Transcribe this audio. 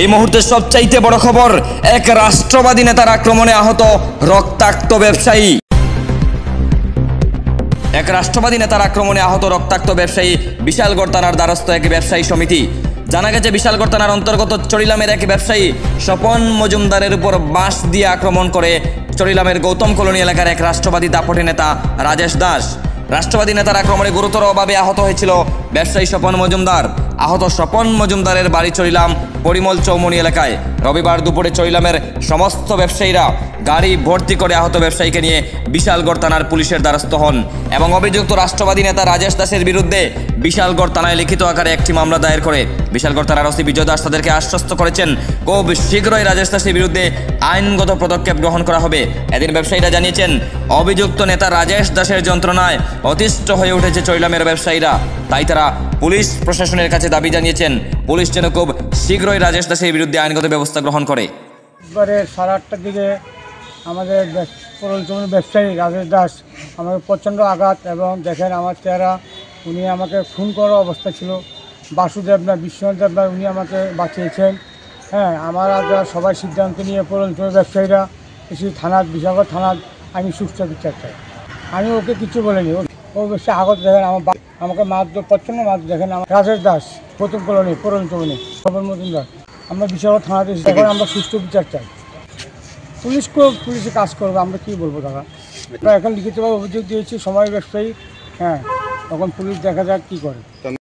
এই মুহূর্তে সবচাইতে বড় খবর, এক রাষ্ট্রবাদী নেতার আক্রমণে আহত রক্তাক্ত ব্যবসায়ী। এক রাষ্ট্রবাদী নেতার আক্রমণে আহত রক্তাক্ত ব্যবসায়ী বিশালগড় থানার দ্বারস্থ এক ব্যবসায়ী সমিতি। জানা গেছে বিশালগড় থানার অন্তর্গত চরিলামের এক ব্যবসায়ী স্বপন মজুমদারের উপর বাঁশ দিয়ে আক্রমণ করে চরিলামের গৌতম কলোনি এলাকার এক রাষ্ট্রবাদী দাপটে নেতা রাজেশ দাস। রাষ্ট্রবাদী নেতার আক্রমণে গুরুতরভাবে আহত হয়েছিল ব্যবসায়ী স্বপন মজুমদার। আহত স্বপন মজুমদারের বাড়ি চরিলাম পরিমল চৌমনি এলাকায়। রবিবার দুপুরে চরিলামের সমস্ত ব্যবসায়ীরা গাড়ি ভর্তি করে আহত ব্যবসায়ীকে নিয়ে বিশালগড় থানার পুলিশের দ্বারস্থ হন এবং অভিযুক্ত রাষ্ট্রবাদী নেতা রাজেশ দাসের বিরুদ্ধে বিশালগড় থানায় লিখিত আকারে একটি মামলা দায়ের করে। বিশালগড় থানার ওসি বিজয় দাস তাদেরকে আশ্বস্ত করেছেন খুব শীঘ্রই রাজেশ দাসের বিরুদ্ধে আইনগত পদক্ষেপ গ্রহণ করা হবে। এদিন ব্যবসায়ীরা জানিয়েছেন অভিযুক্ত নেতা রাজেশ দাসের যন্ত্রণায় অতিষ্ঠ হয়ে উঠেছে চরিলামের ব্যবসায়ীরা। তাই তারা পুলিশ প্রশাসনের কাছে দাবি জানিয়েছেন পুলিশ যেন খুব শীঘ্রই রাজেশ দাসের বিরুদ্ধে আইনগত ব্যবস্থা গ্রহণ করে। এবারে 8:30টার দিকে আমাদের পরলচমনি ব্যবসায়ী রাজেশ দাস আমাকে প্রচণ্ড আঘাত এবং দেখেন আমার চেহারা, উনি আমাকে খুন করার অবস্থা ছিল। বাসুদেব না বিশ্বনাথ না উনি আমাকে বাঁচিয়েছেন। হ্যাঁ, আমরা সবাই সিদ্ধান্ত নিয়ে পরলচমনি ব্যবসায়ীরা এসে থানার বিশালগড় থানার আমি সুস্থ বিচার চাই। আমি ওকে কিছু বলিনি, ও বেশি আঘাত দেখেন আমাকে মারধর প্রচণ্ড মারধর দেখেন। আমার রাজেশ দাস প্রথম কলোনি পরলচমনি স্বপন মজুমদার। আমরা বিশালগড় থানাতে এসে এখন আমরা সুস্থ বিচার চাই। পুলিশে কাজ করবে, আমরা কী বলবো দাদা। আমরা এখন লিখিতভাবে অভিযোগ দিয়েছি সময় ব্যবসায়ী। হ্যাঁ, তখন পুলিশ দেখা যাক কী করে।